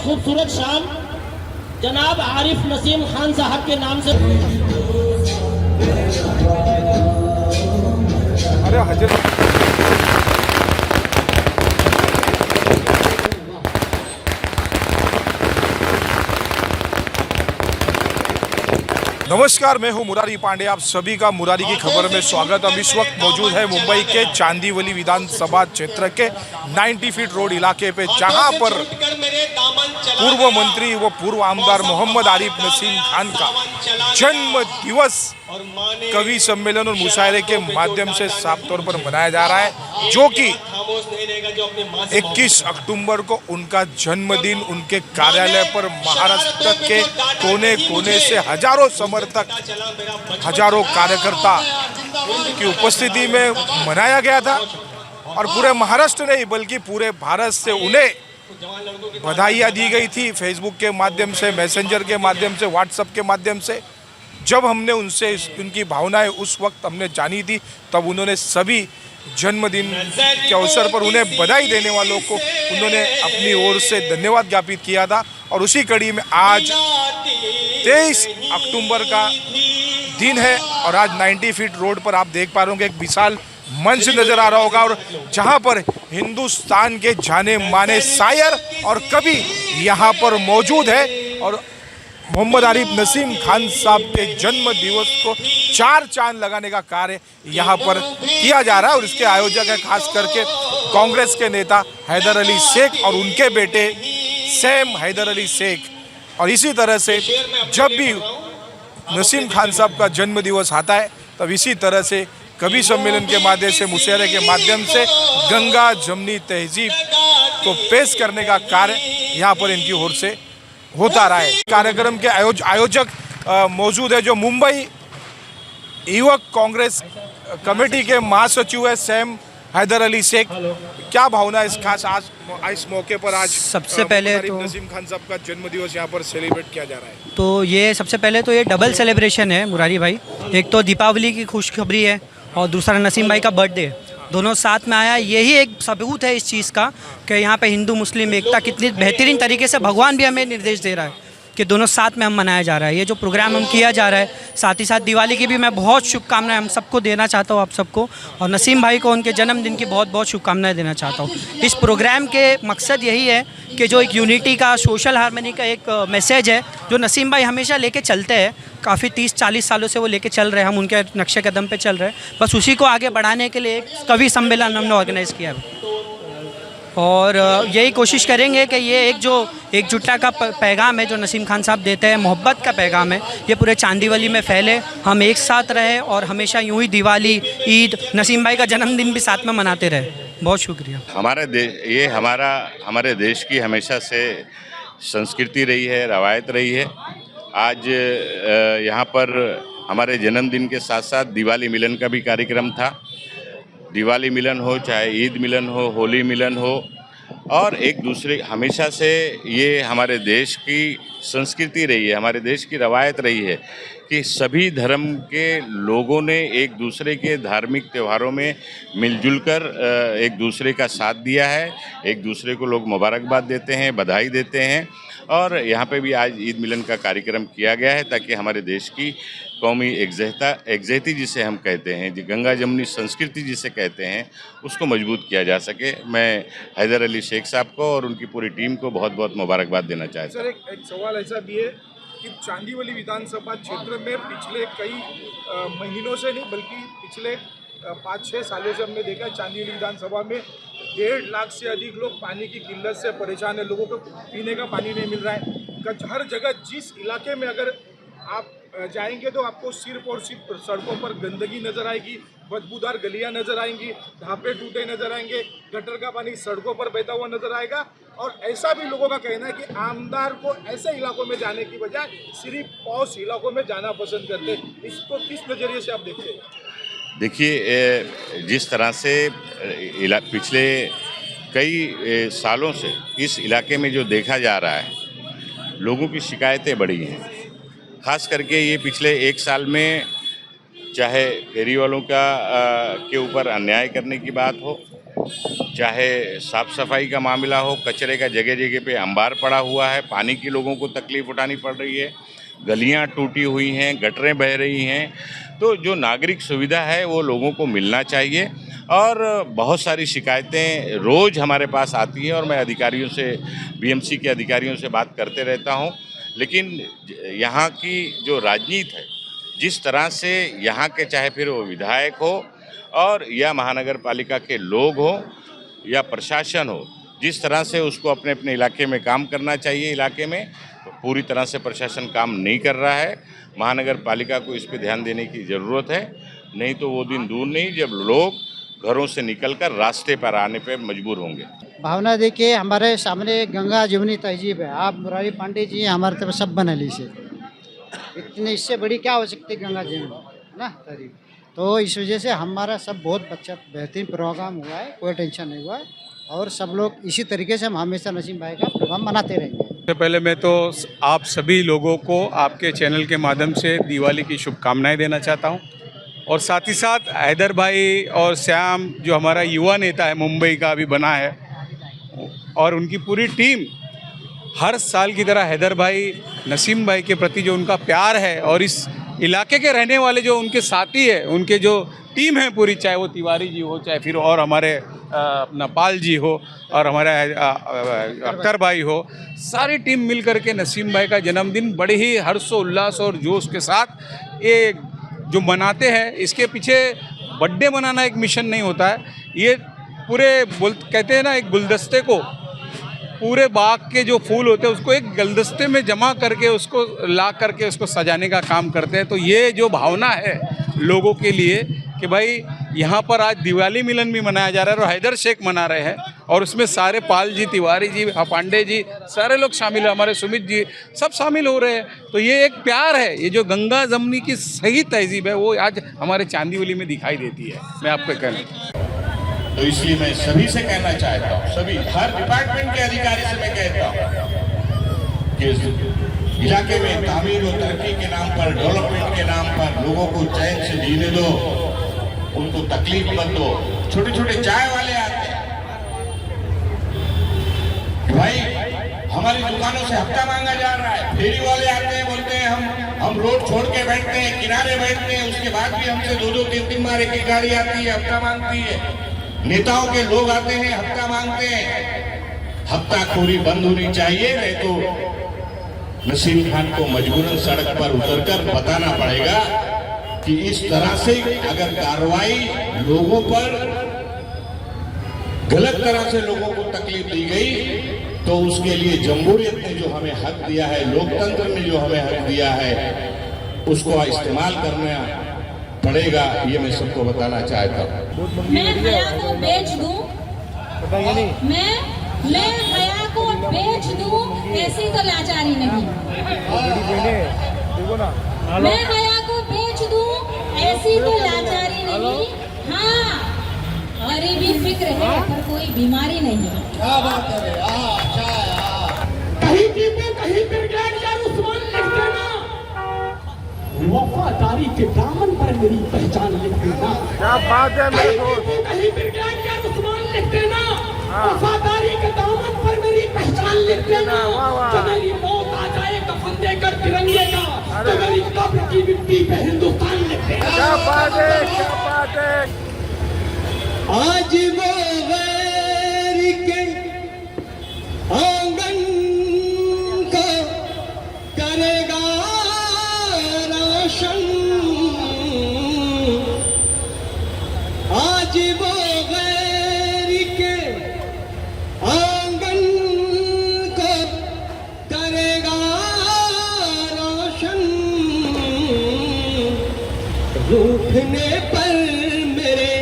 खूबसूरत शान जनाब आरिफ नसीम खान साहब के नाम से। अरे हजरत नमस्कार, मैं हूं मुरारी पांडे। आप सभी का मुरारी की खबर में स्वागत। अब इस वक्त मौजूद है मुंबई के चांदीवली विधानसभा क्षेत्र के 90 फीट रोड इलाके पे, जहां पर पूर्व मंत्री व पूर्व आमदार मोहम्मद आरिफ नसीम खान का जन्म दिवस कवि सम्मेलन और मुशायरे के माध्यम से साफ तौर पर मनाया जा रहा है, जो कि 21 अक्टूबर को उनका जन्मदिन उनके कार्यालय पर महाराष्ट्र के कोने कोने से हजारों समर्थक, हजारों कार्यकर्ता की उपस्थिति में मनाया गया था। और पूरे महाराष्ट्र नहीं बल्कि पूरे भारत से उन्हें बधाइयाँ दी गई थी, फेसबुक के माध्यम से, मैसेंजर के माध्यम से, व्हाट्सएप के माध्यम से। जब हमने उनसे उनकी भावनाएं उस वक्त हमने जानी थी, तब उन्होंने सभी जन्मदिन के अवसर पर उन्हें बधाई देने वालों को उन्होंने अपनी ओर से धन्यवाद ज्ञापित किया था। और उसी कड़ी में आज 23 अक्टूबर का दिन है और आज 90 फीट रोड पर आप देख पा रहे होंगे एक विशाल मंच नजर आ रहा होगा, और जहां पर हिंदुस्तान के जाने माने शायर और कवि यहां पर मौजूद है। और मोहम्मद आरिफ नसीम खान साहब के जन्म दिवस को चार चांद लगाने का कार्य यहाँ पर किया जा रहा है। और इसके आयोजक है खास करके कांग्रेस के नेता हैदर अली शेख और उनके बेटे सैम हैदर अली शेख। और इसी तरह से जब भी नसीम खान साहब का जन्म दिवस आता है, तब इसी तरह से कवि सम्मेलन के माध्यम से, मुशायरे के माध्यम से गंगा जमनी तहजीब को पेश करने का कार्य यहाँ पर इनकी ओर से होता रहा है। कार्यक्रम के आयोजक मौजूद है, जो मुंबई युवक कांग्रेस कमेटी के महासचिव है सैम हैदर अली शेख। क्या भावना इस खास आज इस मौके पर आज सबसे पहले तो नसीम खान साहब का जन्म दिवस यहाँ पर सेलिब्रेट किया जा रहा है? तो ये सबसे पहले तो ये डबल सेलिब्रेशन है मुरारी भाई। एक तो दीपावली की खुशखबरी है और दूसरा नसीम भाई का बर्थडे, दोनों साथ में आया। यही एक सबूत है इस चीज़ का कि यहाँ पे हिंदू मुस्लिम एकता कितनी बेहतरीन तरीके से भगवान भी हमें निर्देश दे रहा है कि दोनों साथ में हम मनाया जा रहा है। ये जो प्रोग्राम हम किया जा रहा है, साथ ही साथ दिवाली की भी मैं बहुत शुभकामनाएं हम सबको देना चाहता हूँ, आप सबको, और नसीम भाई को उनके जन्मदिन की बहुत बहुत शुभकामनाएं देना चाहता हूँ। इस प्रोग्राम के मकसद यही है कि जो एक यूनिटी का, सोशल हार्मनी का एक मैसेज है, जो नसीम भाई हमेशा लेके चलते हैं, काफ़ी 30-40 सालों से वो लेके चल रहे हैं, हम उनके नक्शे कदम पे चल रहे हैं। बस उसी को आगे बढ़ाने के लिए एक कवि सम्मेलन हमने ऑर्गेनाइज़ किया है और यही कोशिश करेंगे कि ये एक जो एकजुटता का पैगाम है जो नसीम खान साहब देते हैं, मोहब्बत का पैगाम है, ये पूरे चांदीवली में फैले, हम एक साथ रहे और हमेशा यूं ही दिवाली, ईद, नसीम भाई का जन्मदिन भी साथ में मनाते रहे। बहुत शुक्रिया। हमारे देश की हमेशा से संस्कृति रही है, रवायत रही है। आज यहाँ पर हमारे जन्मदिन के साथ साथ दिवाली मिलन का भी कार्यक्रम था। दिवाली मिलन हो, चाहे ईद मिलन हो, होली मिलन हो, और एक दूसरे, हमेशा से ये हमारे देश की संस्कृति रही है, हमारे देश की रवायत रही है कि सभी धर्म के लोगों ने एक दूसरे के धार्मिक त्योहारों में मिलजुल कर एक दूसरे का साथ दिया है। एक दूसरे को लोग मुबारकबाद देते हैं, बधाई देते हैं। और यहाँ पे भी आज ईद मिलन का कार्यक्रम किया गया है ताकि हमारे देश की कौमी एकजहती जिसे हम कहते हैं, जो गंगा जमनी संस्कृति जिसे कहते हैं, उसको मजबूत किया जा सके। मैं हैदर अली शेख साहब को और उनकी पूरी टीम को बहुत बहुत मुबारकबाद देना चाहता हूँ। सर, एक सवाल ऐसा भी है कि चांदीवली विधानसभा क्षेत्र में पिछले कई महीनों से नहीं बल्कि पिछले 5-6 सालों से हमने देखा है, चांदीवली विधानसभा में 1.5 लाख से अधिक लोग पानी की किल्लत से परेशान है। लोगों को पीने का पानी नहीं मिल रहा है। हर जगह जिस इलाके में अगर आप जाएंगे तो आपको सिर्फ और सिर्फ सड़कों पर गंदगी नजर आएगी, बदबूदार गलियां नजर आएंगी, ढापे टूटे नजर आएंगे, गटर का पानी सड़कों पर बहता हुआ नजर आएगा। और ऐसा भी लोगों का कहना है कि आमदार को ऐसे इलाकों में जाने की बजाय सिर्फ पॉश इलाकों में जाना पसंद करते हैं। इसको किस नज़रिए से आप देखते हैं? देखिए, जिस तरह से पिछले कई सालों से इस इलाके में जो देखा जा रहा है, लोगों की शिकायतें बढ़ी हैं। खास करके ये पिछले 1 साल में, चाहे फेरी वालों का के ऊपर अन्याय करने की बात हो, चाहे साफ सफाई का मामला हो, कचरे का जगह जगह पे अंबार पड़ा हुआ है, पानी की लोगों को तकलीफ उठानी पड़ रही है, गलियां टूटी हुई हैं, गटरें बह रही हैं। तो जो नागरिक सुविधा है वो लोगों को मिलना चाहिए। और बहुत सारी शिकायतें रोज़ हमारे पास आती हैं और मैं अधिकारियों से, बीएमसी के अधिकारियों से बात करते रहता हूं। लेकिन यहाँ की जो राजनीति है, जिस तरह से यहाँ के चाहे फिर वो विधायक हो और या महानगर पालिका के लोग हो या प्रशासन हो, जिस तरह से उसको अपने अपने इलाके में काम करना चाहिए, इलाके में तो पूरी तरह से प्रशासन काम नहीं कर रहा है। महानगर पालिका को इस पर ध्यान देने की ज़रूरत है, नहीं तो वो दिन दूर नहीं जब लोग घरों से निकलकर रास्ते पर आने पे मजबूर होंगे। भावना देखिए, हमारे सामने गंगा जमुनी तहजीब है। आप मुरारी पांडे जी हमारे तरफ सब बना लीजिए, इतने इससे बड़ी क्या हो सकती है गंगा जमुनी ना तहजीब। तो इस वजह से हमारा सब बहुत अच्छा बेहतरीन प्रोग्राम हुआ है, कोई टेंशन नहीं हुआ है। और सब लोग इसी तरीके से हम हमेशा नसीम भाई का प्रोग्राम मनाते रहेंगे। सबसे पहले मैं तो आप सभी लोगों को आपके चैनल के माध्यम से दिवाली की शुभकामनाएं देना चाहता हूं। और साथ ही साथ हैदर भाई और श्याम जो हमारा युवा नेता है, मुंबई का अभी बना है, और उनकी पूरी टीम हर साल की तरह हैदर भाई, नसीम भाई के प्रति जो उनका प्यार है और इस इलाके के रहने वाले जो उनके साथी है, उनके जो टीम है पूरी, चाहे वो तिवारी जी हो, चाहे फिर और हमारे अपना पाल जी हो और हमारे अख्तर भाई हो, सारी टीम मिल करके नसीम भाई का जन्मदिन बड़े ही हर्षोल्लास और जोश के साथ ये जो मनाते हैं। इसके पीछे बर्थडे मनाना एक मिशन नहीं होता है, ये पूरे कहते हैं ना, एक गुलदस्ते को, पूरे बाग के जो फूल होते हैं उसको एक गुलदस्ते में जमा करके उसको ला करके उसको सजाने का काम करते हैं। तो ये जो भावना है लोगों के लिए कि भाई यहाँ पर आज दिवाली मिलन भी मनाया जा रहा है और हैदर शेख मना रहे हैं, और उसमें सारे पाल जी, तिवारी जी, पांडे जी, सारे लोग शामिल हैं, हमारे सुमित जी सब शामिल हो रहे हैं। तो ये एक प्यार है, ये जो गंगा जमुनी की सही तहजीब है वो आज हमारे चांदीवली में दिखाई देती है। मैं आपको कहना, तो इसलिए मैं सभी से कहना चाहता हूँ, सभी हर डिपार्टमेंट के अधिकारी से मैं कहता हूँ कि इस इलाके में तामीर और तरक्की के नाम पर, डेवलपमेंट के नाम पर लोगों को चैन से जीने दो, उनको तकलीफ मत दो। छोटे छोटे चाय वाले आते हैं, भाई हमारी दुकानों से हफ्ता मांगा जा रहा है, फेरी वाले आते हैं, बोलते हैं हम रोड छोड़ के बैठते हैं, किनारे बैठते हैं, उसके बाद भी हमसे 2-2, 3-3 बार एक गाड़ी आती है, हफ्ता मांगती है। नेताओं के लोग आते हैं, हफ्ता मांगते हैं। हफ्ताखोरी बंद होनी चाहिए, नहीं तो नसीम खान को मजबूरन सड़क पर उतरकर बताना पड़ेगा कि इस तरह से अगर कार्रवाई लोगों पर गलत तरह से लोगों को तकलीफ दी गई तो उसके लिए जमहूरियत ने जो हमें हक दिया है, लोकतंत्र ने जो हमें हक दिया है, उसको इस्तेमाल करना पड़ेगा। ये मैं सबको बताना चाहता हूँ। मैं हया को बेच दूं, मैं हया को बेच दूं, ऐसी तो लाचारी नहीं। मैं हया को बेच दूं, ऐसी तो लाचारी नहीं। हाँ, गरीबी फिक्र है पर कोई बीमारी नहीं है। कहीं ब्रिगेडियर उस्मान लिख देना, वफादारी के दामन पर मेरी पहचान लिख देना। क्या बात है मेरे दोस्त, कहीं ब्रिगेडियर उस्मान लिख देना, वफादारी के दामन पर मेरी पहचान लिख देना। तो मेरी मौत आ जाए कफन देकर तिरंगे का, तो मेरी कब्र की मिट्टी पे हिंदुस्तान लिख देना। क्या बात है, क्या बात है। आज वो गैर के आंगन का करेगा रोशन, आज वो गैर के आंगन को करेगा रोशन। रूठने पर मेरे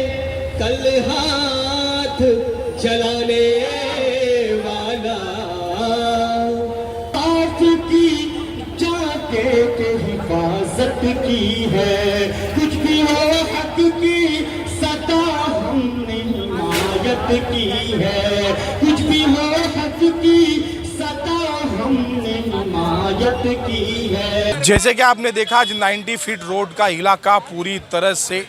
कल हाथ जलाने वाला, आप की जाके के हिफाजत की है, कुछ भी हो हक की सदा हमने हिमायत की है, कुछ भी हो हक की सदा हमने हिमायत की है। जैसे कि आपने देखा आज 90 फीट रोड का इलाका पूरी तरह से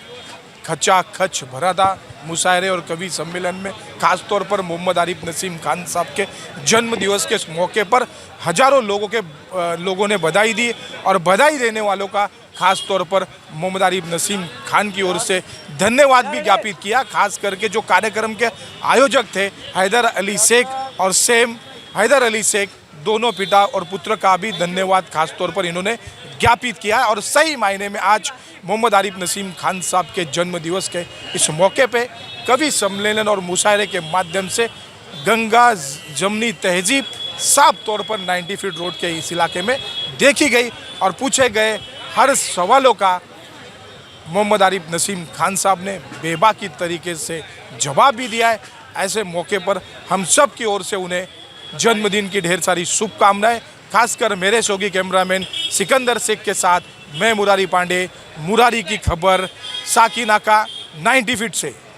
खचाखच भरा था। मुशायरे और कवि सम्मेलन में खास तौर पर मोहम्मद आरिफ नसीम खान साहब के जन्म दिवस के मौके पर हजारों लोगों ने बधाई दी और बधाई देने वालों का खास तौर पर मोहम्मद आरिफ नसीम खान की ओर से धन्यवाद भी ज्ञापित किया। खास करके जो कार्यक्रम के आयोजक थे हैदर अली शेख और सेम हैदर अली शेख, दोनों पिता और पुत्र का भी धन्यवाद खास तौर पर इन्होंने ज्ञापित किया। और सही मायने में आज मोहम्मद आरिफ नसीम खान साहब के जन्म दिवस के इस मौके पे कवि सम्मेलन और मुशायरे के माध्यम से गंगा जमनी तहजीब साफ तौर पर 90 फीट रोड के इस इलाके में देखी गई और पूछे गए हर सवालों का मोहम्मद आरिफ नसीम खान साहब ने बेबाकी तरीके से जवाब भी दिया है। ऐसे मौके पर हम सब की ओर से उन्हें जन्मदिन की ढेर सारी शुभकामनाएं। खासकर मेरे शौकी कैमरामैन सिकंदर शेख के साथ मैं मुरारी पांडे, मुरारी की खबर, साकिना का 90 फीट से।